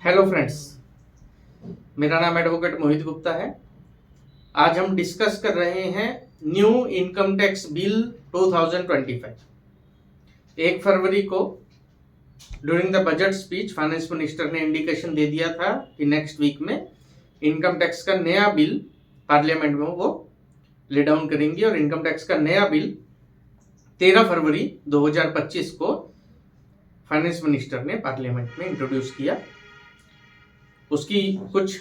Hello friends, मेरा नाम advocate मोहित गुप्ता है। आज हम डिस्कस कर रहे हैं न्यू इनकम टैक्स बिल 2025। 1 फरवरी को during the budget speech finance minister ने इंडिकेशन दे दिया था कि नेक्स्ट वीक में इनकम टैक्स का नया बिल पार्लियामेंट में वो ले डाउन करेंगे और इनकम टैक्स का नया बिल 13 फरवरी 2025 को फाइनेंस मिनिस्टर ने पार्लियामेंट में इंट्रोड्यूस किया। उसकी कुछ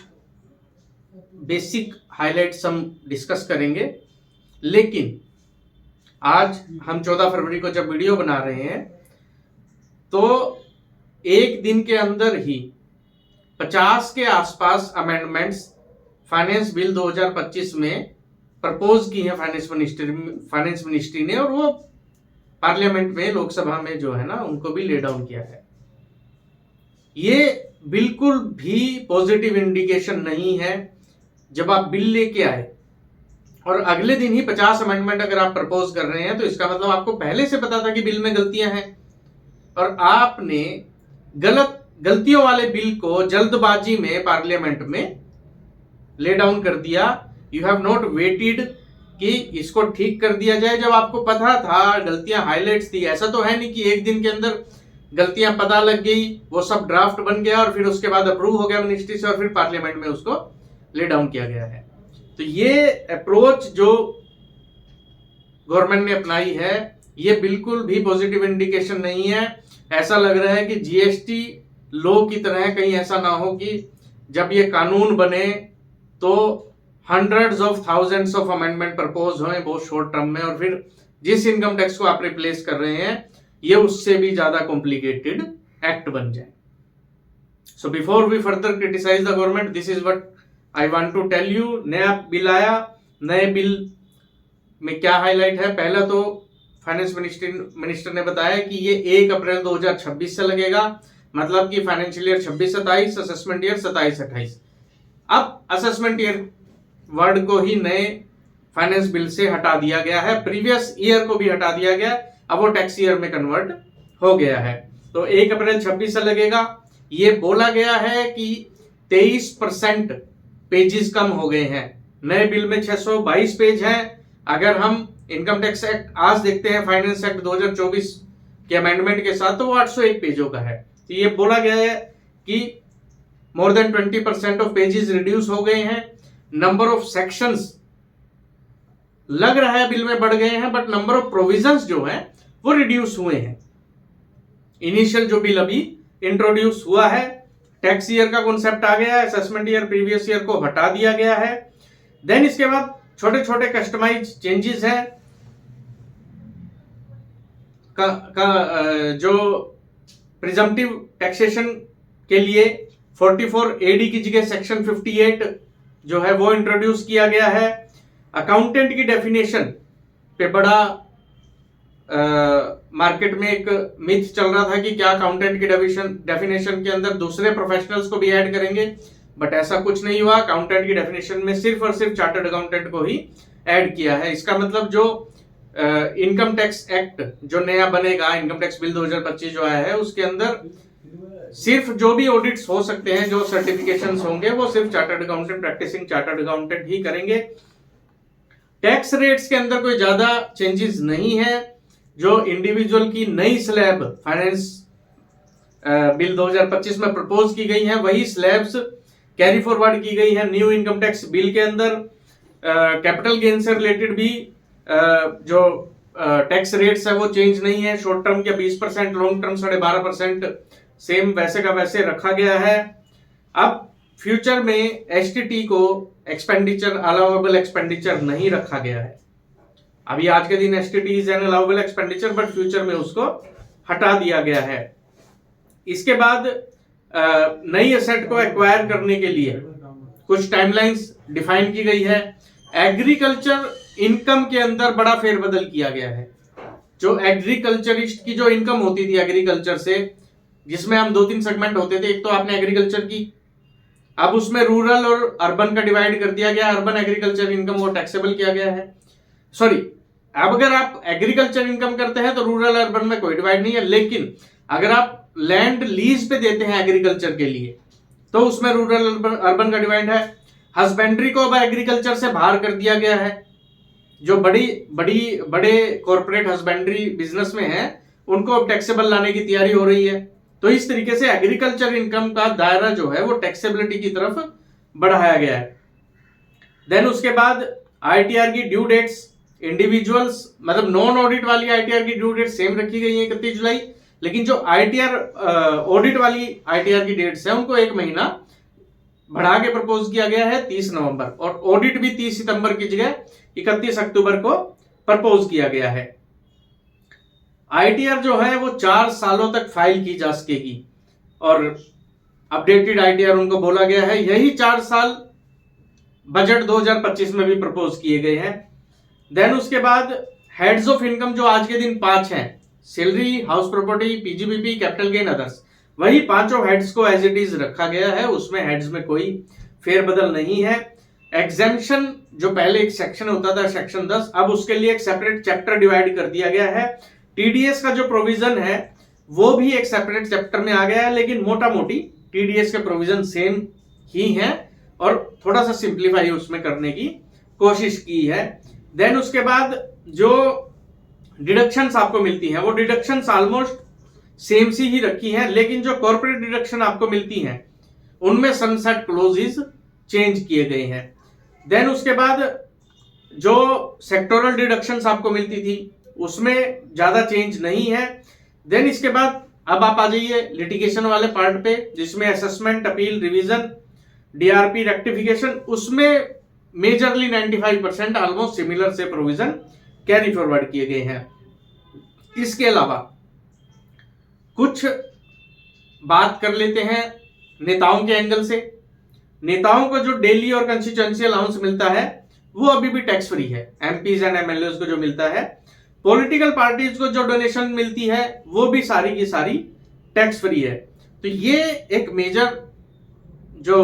बेसिक हाइलाइट्स हम डिस्कस करेंगे, लेकिन आज हम 14 फरवरी को जब वीडियो बना रहे हैं तो एक दिन के अंदर ही 50 के आसपास अमेंडमेंट्स फाइनेंस बिल 2025 में प्रपोज की है फाइनेंस मिनिस्ट्री ने, और वो पार्लियामेंट में लोकसभा में जो है ना उनको भी ले डाउन किया है। ये बिल्कुल भी पॉजिटिव इंडिकेशन नहीं है। जब आप बिल लेके आए और अगले दिन ही 50 अमेंडमेंट अगर आप प्रपोज कर रहे हैं तो इसका मतलब आपको पहले से पता था कि बिल में गलतियां हैं और आपने गलतियों वाले बिल को जल्दबाजी में पार्लियामेंट में ले डाउन कर दिया। यू हैव नॉट वेटेड कि इसको ठीक कर दिया जाए जब आपको पता था, गलतियां हाईलाइट्स थी। ऐसा तो है नहीं कि एक दिन के अंदर गलतियां पता लग गई, वो सब ड्राफ्ट बन गया और फिर उसके बाद अप्रूव हो गया मिनिस्ट्री से और फिर पार्लियामेंट में उसको ले डाउन किया गया है। तो ये अप्रोच जो गवर्नमेंट ने अपनाई है ये बिल्कुल भी पॉजिटिव इंडिकेशन नहीं है। ऐसा लग रहा है कि जीएसटी लॉ की तरह कहीं ऐसा ना हो कि जब ये कानून बने तो hundreds of thousands of amendment propose हों बहुत शॉर्ट टर्म में, और फिर जिस इनकम टैक्स को आप रिप्लेस कर रहे हैं ये उससे भी ज्यादा कॉम्प्लिकेटेड एक्ट बन जाए। So before we further criticise the government, this is what I want to tell you. नया बिल आया, नए बिल में क्या हाईलाइट है? पहला तो फाइनेंस मिनिस्टर ने बताया कि ये 1 अप्रैल 2026 से लगेगा, मतलब कि फाइनेंशियल ईयर 26-27, असेसमेंट ईयर 27-28। अब असेसमेंट ईयर वर्ड को ही नए फाइनेंस बिल से हटा दिया गया है, प्रीवियस ईयर को भी हटा दिया गया, अब वो टैक्स ईयर में कन्वर्ट हो गया है। तो 1 अप्रैल 26 से लगेगा। ये बोला गया है कि 23% पेजेस कम हो गए हैं। नए बिल में 622 पेज हैं। अगर हम इनकम टैक्स एक्ट आज देखते हैं, फाइनेंस एक्ट 2024 के अमेंडमेंट के साथ, तो वो 801 पेजों का है। तो ये बोला गया है कि more than 20% of pages reduce हो गए हैं। नंबर ऑफ सेक्शंस लग रहा है बिल में बढ़ गए हैं, बट नंबर ऑफ प्रोविजंस जो हैं वो रिड्यूस हुए हैं। इनिशियल जो बिल अभी इंट्रोड्यूस हुआ है, टैक्स ईयर का कॉन्सेप्ट आ गया है, असेसमेंट ईयर प्रीवियस ईयर को हटा दिया गया है। देन इसके बाद छोटे छोटे कस्टमाइज चेंजेस हैं जो प्रिजम्पटिव टैक्सेशन के लिए 44 AD की जगह सेक्शन 58 जो है वो इंट्रोड्यूस किया गया है। अकाउंटेंट की डेफिनेशन पे बड़ा मार्केट में एक मिथ चल रहा था कि क्या अकाउंटेंट की डेफिनेशन के अंदर दूसरे प्रोफेशनल्स को भी ऐड करेंगे, बट ऐसा कुछ नहीं हुआ। अकाउंटेंट की डेफिनेशन में सिर्फ और सिर्फ चार्टर्ड अकाउंटेंट को ही ऐड किया है। इसका मतलब जो इनकम टैक्स एक्ट जो नया बनेगा, इनकम टैक्स बिल 2025 जो आया है, उसके अंदर सिर्फ जो भी ऑडिट्स हो सकते हैं, जो सर्टिफिकेशंस होंगे, वो सिर्फ chartered accountant, practising chartered accountant ही करेंगे। टैक्स रेट्स के अंदर कोई ज्यादा चेंजेस नहीं है। जो इंडिविजुअल की नई स्लैब फाइनेंस बिल 2025 में प्रपोज की गई है, वही स्लैब्स कैरी फॉरवर्ड की गई है न्यू इनकम टैक्स बिल के अंदर। कैपिटल गेन से रिलेटेड भी जो टैक्स रेट्स है वो चेंज नहीं है। शॉर्ट टर्म के 20%, लॉन्ग टर्म 12.5% सेम वैसे का वैसे रखा गया है। अब फ्यूचर में एसटीटी को एक्सपेंडिचर, अलाउएबल एक्सपेंडिचर नहीं रखा गया है। अभी आज के दिन STT is an allowable expenditure, but future में उसको हटा दिया गया है। इसके बाद नई एसेट को एक्वायर करने के लिए कुछ टाइमलाइंस डिफाइन की गई है। एग्रीकल्चर इनकम के अंदर बड़ा फेरबदल किया गया है। जो एग्रीकल्चरिस्ट की जो इनकम होती थी एग्रीकल्चर से, जिसमें हम 2-3 सेगमेंट होते थे, एक तो आपने एग्रीकल्चर की, अब उसमें रूरल और अर्बन का डिवाइड कर दिया गया। अर्बन एग्रीकल्चर इनकम वो टैक्सेबल किया गया है। सॉरी, अब अगर आप एग्रीकल्चर इनकम करते हैं तो रूरल अर्बन में कोई डिवाइड नहीं है, लेकिन अगर आप लैंड लीज पे देते हैं एग्रीकल्चर के लिए तो उसमें रूरल अर्बन का डिवाइड है। हस्बेंड्री को अब एग्रीकल्चर से बाहर कर दिया गया है। जो बड़े कॉर्पोरेट हस्बेंड्री बिजनेस में है उनको अब टैक्सेबल लाने की तैयारी हो रही है। तो इस तरीके से एग्रीकल्चर इनकम का दायरा जो है वो टैक्सेबिलिटी की तरफ बढ़ाया गया है। देन उसके बाद आईटीआर की ड्यू डेट्स इंडिविजुअल्स मतलब नॉन ऑडिट वाली आईटीआर की ड्यू डेट सेम रखी गई है 31 जुलाई, लेकिन जो आईटीआर ऑडिट वाली आईटीआर की डेट्स है उनको एक महीना बढ़ा के प्रपोज किया गया है 30 नवंबर, और ऑडिट भी 30 सितंबर की जगह 31 अक्टूबर को प्रपोज किया गया है। आईटीआर जो है वो 4 सालों तक फाइल की जा सकेगी और अपडेटेड आईटीआर उनको बोला गया है। यही 4 साल बजट 2025 में भी प्रपोज किए गए हैं। देन उसके बाद हेड्स ऑफ इनकम जो आज के दिन 5 हैं, salary, house property, PGBP, capital gain, others, वही पांचों हेड्स को एज इट इज रखा गया है। उसमें हेड्स में कोई फेरबदल नहीं है। एग्जेम्पशन जो पहले एक सेक्शन होता था सेक्शन 10, अब उसके लिए एक सेपरेट चैप्टर डिवाइड कर दिया गया है। टीडीएस का जो प्रोविजन है वो भी एक सेपरेट चैप्टर में आ गया है, लेकिन मोटा मोटी टीडीएस के प्रोविजन सेम ही हैं और थोड़ा सा सिंप्लीफाई उसमें करने की कोशिश की है। देन उसके बाद जो डिडक्शंस आपको मिलती हैं वो डिडक्शंस ऑलमोस्ट सेम सी ही रखी हैं, लेकिन जो कॉर्पोरेट डिडक्शन आपको मिलती हैं उनमें सनसेट क्लोजेस चेंज किए गए हैं। देन उसके बाद जो सेक्टोरल डिडक्शंस आपको मिलती थी उसमें ज्यादा चेंज नहीं है। देन इसके बाद अब आप आ जाइए लिटिगेशन वाले पार्ट पे, जिसमें assessment, appeal, revision, DRP, rectification, उसमें मेजरली 95% ऑलमोस्ट सिमिलर से प्रोविजन कैरी फॉरवर्ड किए गए हैं। इसके अलावा कुछ बात कर लेते हैं नेताओं के एंगल से। नेताओं को जो डेली और कंस्टिट्यूएंसी अलाउंस मिलता है वो अभी भी टैक्स फ्री है। एमपीज एंड एमएलए को जो मिलता है, पॉलिटिकल पार्टीज को जो डोनेशन मिलती है वो भी सारी की सारी टैक्स फ्री है। तो ये एक मेजर जो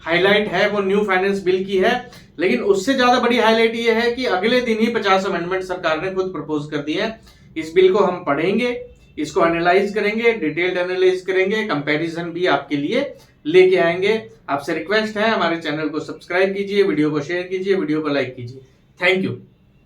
हाईलाइट है वो न्यू फाइनेंस बिल की है, लेकिन उससे ज्यादा बड़ी हाईलाइट ये है कि अगले दिन ही 50 अमेंडमेंट सरकार ने खुद प्रपोज कर दिए हैं। इस बिल को हम पढ़ेंगे, इसको एनालाइज करेंगे, डिटेल्ड एनालाइज करेंगे, कंपैरिजन भी आपके लिए लेके आएंगे। आपसे रिक्वेस्ट है हमारे चैनल को सब्सक्राइब कीजिए, वीडियो को शेयर कीजिए, वीडियो को लाइक कीजिए। Thank you.